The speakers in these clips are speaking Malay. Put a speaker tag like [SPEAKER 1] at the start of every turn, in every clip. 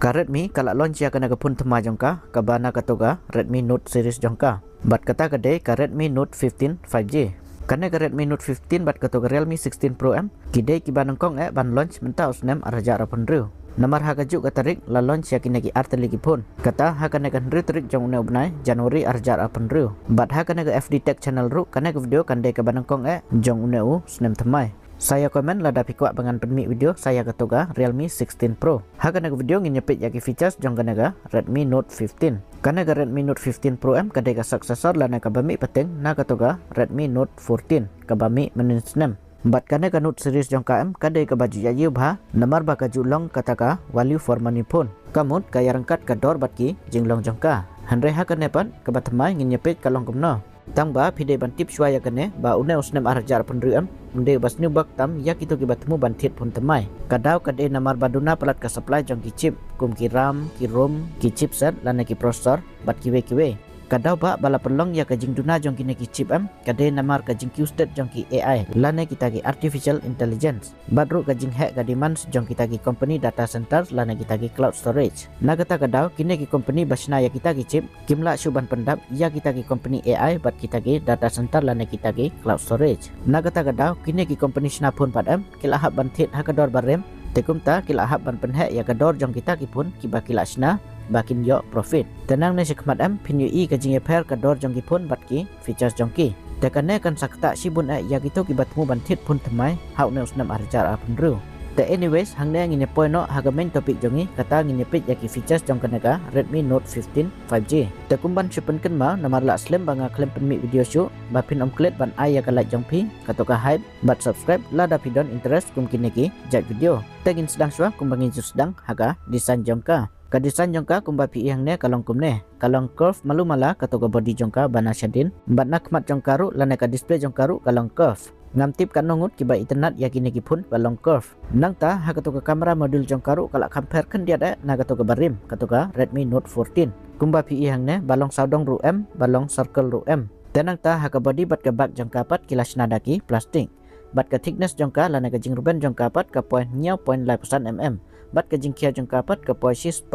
[SPEAKER 1] Ka Redmi kalak launch ya kana kapun thema jongka kabana katoga Redmi Note series jongka. Bat kata kade ka Redmi Note 15 5G. Kana ka Redmi Note 15 bat katoga Realme 16 Pro M kide ki banangkong ban launch menta usnem arja rapon riu. Namar hagajuk katarik la launch ya kinagi arteli ki pun. Kata hakana kan riu tarik jong une ubnai Januari arja rapon riu. Bat hakana ka FD Tech channel ru kana ka video kande ka banangkong jong une u snem themai. Saya komen lada pikuak bangan penmi video saya katoga Realme 16 Pro. Hakana video nginyepit yaki features jong kanaga Redmi Note 15. Kanaga Redmi Note 15 Pro M kadega successor lana kabami peteng na katoga Redmi Note 14 kabami meninsnem. Bat kanaga Note series jong KM kadega baju yayu bha namar baka julong kataka value for money pun. Kamut kaya rangkat kador batki jinglong jongka. Handre hakane pan kabatmai nginyepit kalong kumno. Tang ba pide ban tip shwaya kane ba une usnem arjar penruam unde bas new bak tam ya kitu ki batmu ban tit pun temai kadau kade namar baduna pelat ka supply jong ki chip kum ki ram ki rom ki chipset lana ki processor bat ki we kadau ba bala pelong ya ka jing duna jong ki ne ki chip kade namar ka jing qstate jong ki AI lana kita ki artificial intelligence badru ka jing hack ka demands jong kita ki company data center lana kita ki cloud storage nagata kadau kine ki company basna ya kita ki chip kimla suban pendap ya kita ki company AI bat kita ki data center lana kita ki cloud storage nagata kadau kine ki company snapun padam kila hab ban thit hakador barem tekumta kila hab ban penhek ya kador jong kita ki pun kiba kila sna bakin yo profit tenang ne sekmat pinyu i ka jing per kador jong ki pun bat ki features jong ki tekane kan sakta sibun ya gitu ki batmu ban thit pun temai hau ne usnam arjar apun ru. The anyways hang ne ngine poino haga main topik jongi kata ngine pit yaki features jong kanaga Redmi Note 15 5G. Te kumban sipen ken ma namar la slim banga klem penmi video show bapin om klet ban ai ya kalai jong pi katoka hype but subscribe la da pidon interest kum kineki jat video. Tegin sedang swa kumbangin sedang haga desain jongka. Ka desain jongka kumba pi yang ne kalong kumne kalong curve malu mala katoka body jongka bana syadin bat nakmat jongkaru lana ka display jongkaru kalong curve. Ngam tip kan nongut kiba internet yakini kipun balong curve nang ta hakatoka kamera modul jongkaru kalak compare kan dia na katoka barim katoka Redmi Note 14 kumba pi hang ne balong saudong ru m balong circle ru m tenang ta haka body bat ka bak jongkapat kilas nadaki plastik bat ka thickness jongka lana ka jing ruben jongkapat ka point 0.5% mm bat ka jing kia jongkapat ka point 6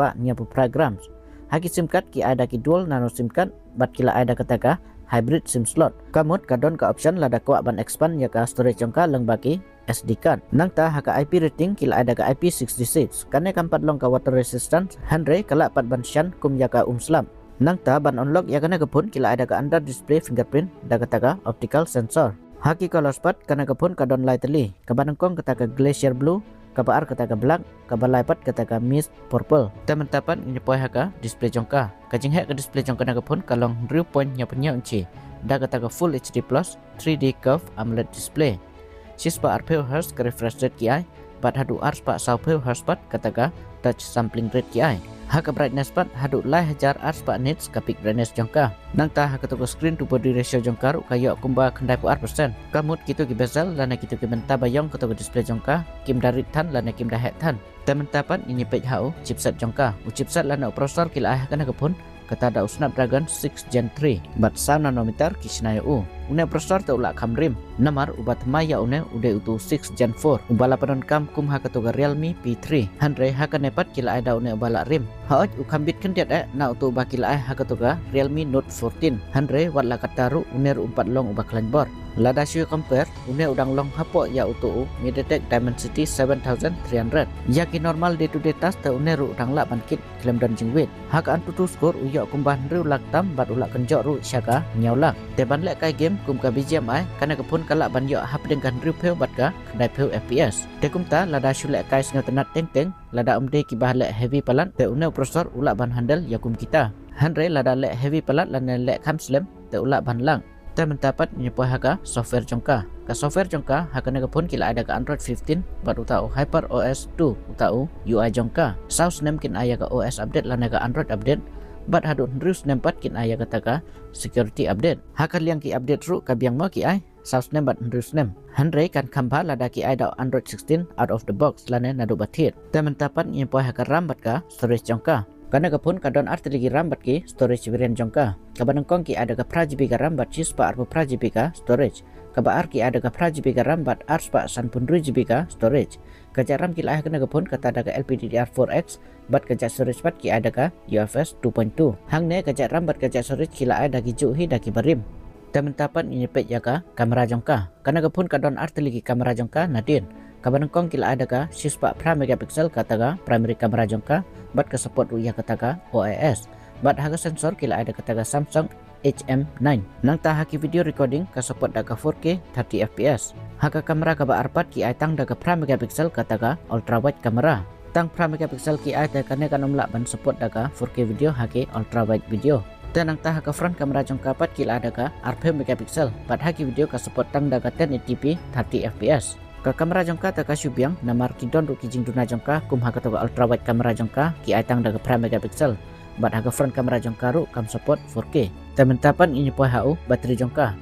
[SPEAKER 1] grams haki sim card ki ada ki dual nano sim card bat kila ada kataka hybrid SIM slot. Kamut kadon ka option lada kuak ban expand ya ka storage jongka leng baki SD card. Nang ta haka IP rating kila ada ka IP66. Kane kampat long ka water resistant. Handre kala pat ban shan kum ya ka slam. Nang ta ban unlock ya kana kapun kila ada ka under display fingerprint da kataka optical sensor. Haki kalau spat kana kapun kadon lightly. Kabanangkong kataka glacier blue. Kabar kataka black, kabar lipat kataka mist purple. Teman-teman ini poy haka display jongka. Kajing hak ke display jongka naga pun kalong 3.9 inci. Da kataka full HD plus 3D curve AMOLED display. Sispa RPHz ke refresh rate ki ai, bat hadu ars pak saupheu hertz pat kataka touch sampling rate ki ai. Haka brightness pat hadu lai hajar ars pak nits ka peak brightness jongka. Nang ta haka toko screen to body ratio jongkaru kayo kumba kendai pu persen. Kamut kitu ki bezel lana kitu ki menta bayong katoko display jongka kim dari tan lana kim dahet tan. Teman-teman ini page hau chipset jongka. U chipset lana processor kila ah kana kapun kata da Snapdragon 6 Gen 3 bat 1 nanometer kisnayo u. Une processor te ulak kam rim. Namar ubat maya une ude utu 6 Gen 4. Ubala panon kam kum hakatoga Realme P3. Handre haka nepat kila ada une ubala rim. Haoj ukambit kendiat na utu bakila hakatoga Realme Note 14. Handre wat la kataru uner umpat long ubak bor. Lada syu compare une udang long hapo ya utu MediaTek Dimensity 7300. Yaki normal day to day task te uneru udang la bankit klem dan jingwit. Haka antutu skor uyok kumban riu lak tam bat ulak kenjok ru syaka nyaulak. Teban lek kai game kum ka BGMI kana kapun kala ban yo hap dengan riu peu bat ka kedai peu FPS. Te kumta lada syu lek kai snga tenat teng lada umde ki bah lek heavy palan te une processor ulak ban handle yakum kita. Handre lada lek heavy palat lan lek kam slam te ulak ban lang. Kita mendapat menyepuh haka software jongka. Ka software jongka haka naga pun kila ada ka Android 15 bat utau Hyper OS 2 utau UI jongka. Saus nem kin aya ka OS update lan naga Android update bat hadu terus nempat kin aya kata ka security update. Haka liang ki update ru ka biang mo ki ai saus nem bat terus nem. Handre kan kamba lada ki ai da Android 16 out of the box lan nadu batit. Kita mendapat menyepuh haka RAM bat ka storage jongka. Karena kapun kadon arti lagi RAM bat ki storage variant jongka. Kaban kong ki ada ka pra GB ka RAM bat chis pa arpo pra GB ka storage. Kaba ar ki ada ka pra GB ka RAM bat ars pa san pun GB ka storage. Kajak RAM ki lah kena kapun kata ada ka LPDDR4X bat kajak storage bat ki ada ka UFS 2.2. Hang ne kajak RAM bat kajak storage ki lah ada ki juhi da ki barim. Temen tapan ini pet ya ka kamera jongka. Karena kapun kadon arti lagi kamera jongka nadin. Kaban kong kila ada ka 6 megapixel kata ka primary kamera jongka bat ke support ruya kata ka OIS bat harga sensor kila ada kata ka Samsung HM9 nang ta haki video recording ka support da ka 4K 30 fps haka kamera ka ba arpat ki ai tang da ka megapixel kata ka ultra wide kamera tang megapixel ki ai ta kane kan umlak ban support da ka 4K video haki ultra wide video dan nang ta haka front kamera jongka pat kila ada ka 40 megapixel bat haki video ka support tang da ka 1080p 30 fps ka kamera jongka ta ka syubyang namar kidon ru kijing duna jongka kum haka to ultra wide kamera jongka ki aitang daga pra megapixel bat haka front kamera jongka ru kam support 4K temen tapan ini poi hau bateri jongka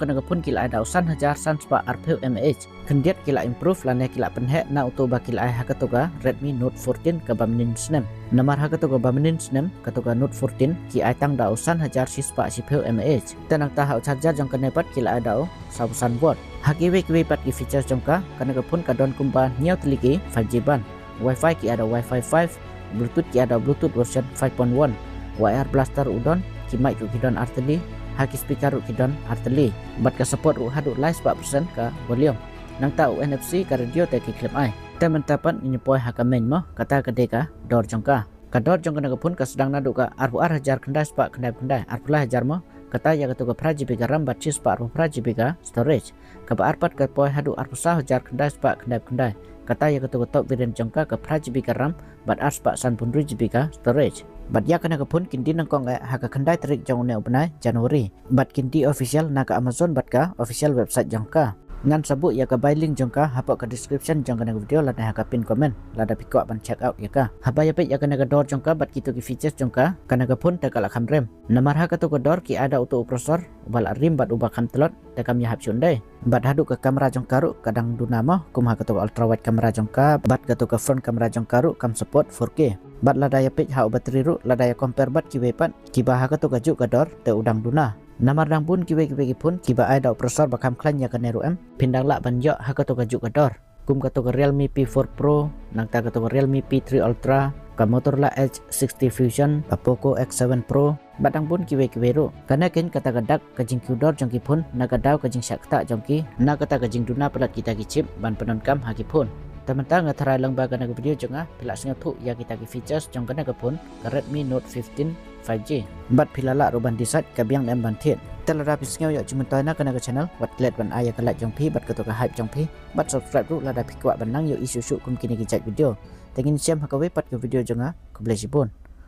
[SPEAKER 1] naga pun kila ada usan hajar san spa RPU mAh kendiat kila improve lane kila penhe na uto ba kila ai haka to ga Redmi Note 14 ka bamnin snem namar haka to ga bamnin snem ka to ga Note 14 ki aitang da usan hajar sispa CPU mAh tenang ta hau charger jongka nepat kila ada sausan watt haki we pat ki features jongka kanaga pun kadon kumpa niau teliki 5G ban Wi-Fi ki ada Wi-Fi 5 Bluetooth ki ada Bluetooth version 5.1 WiR blaster udon ki mic ru kidon arteli haki speaker ru kidon arteli bat ka support ru hadu live 4% ka volume nang tau NFC ka radio te ki clip ai temen tapan ini poi haka main mo kata ka deka dor jongka ka dor jongka naga pun ka sedang nadu ka arbu ar hajar kendai spa kendai arpula hajar mo kata ya katu ka pra GB ka RAM bat chis pa arpu pra GB ka storage ka ba arpat ka poi hadu arpu sa hajar kendai spa kendai kata ya katu ka top variant jongka ka pra GB ka RAM bat ars pa san pun GB ka storage bat ya kana ka pun kindi nang kong haka kendai terik jong ne ubnai Januari bat kindi official na ka Amazon bat ka official website jongka ngan sabut ya ka buy link jongka hapok ka description jongka na video lada haka pin comment lada pikok ban check out ya ka haba ya pet ya kana ka dor jongka bat kitu ki features jongka kana ka pun ta kala kam rem namar haka to ka dor ki ada auto prosesor bal rim bat ubah kam telot ta kam ya hap syundai bat hadu ka kamera jongka ru kadang dunama kum haka to ultra wide kamera jongka bat ka to ka front kamera jongka ru kam support 4K bat lada ya pet hau bateri ru lada ya compare bat ki wepat ki bah haka to ka juk ka dor te udang duna namar dang pun kiwe pun kiba ai da prosesor bakam klan ya kaneru pindang lak banjo haka to gajuk kador kum ka to Realme P4 Pro nang ta ka to Realme P3 Ultra ka motor la Edge 60 Fusion pa Poco X7 Pro batang pun kiwe ru kana ken kata gadak kajing kudor jongki pun naga daw kajing syakta jongki na kata kajing duna pelat kita ki chip ban penonkam haki pun teman-teman ngatrai lang baga naga video jonga pilak singa tu ya kita ki features jong kana pun ka Redmi Note 15 5G bat pilala ruban disat kabiang dan bantit telara pisngau ya cuma toy na kana channel wat let ban aya ka like jong pi bat ka to ka hype jong pi bat subscribe ru lada pikwa banang yo isu kum kini ki video tengin siam hakawe pat ke video jonga ku blesibun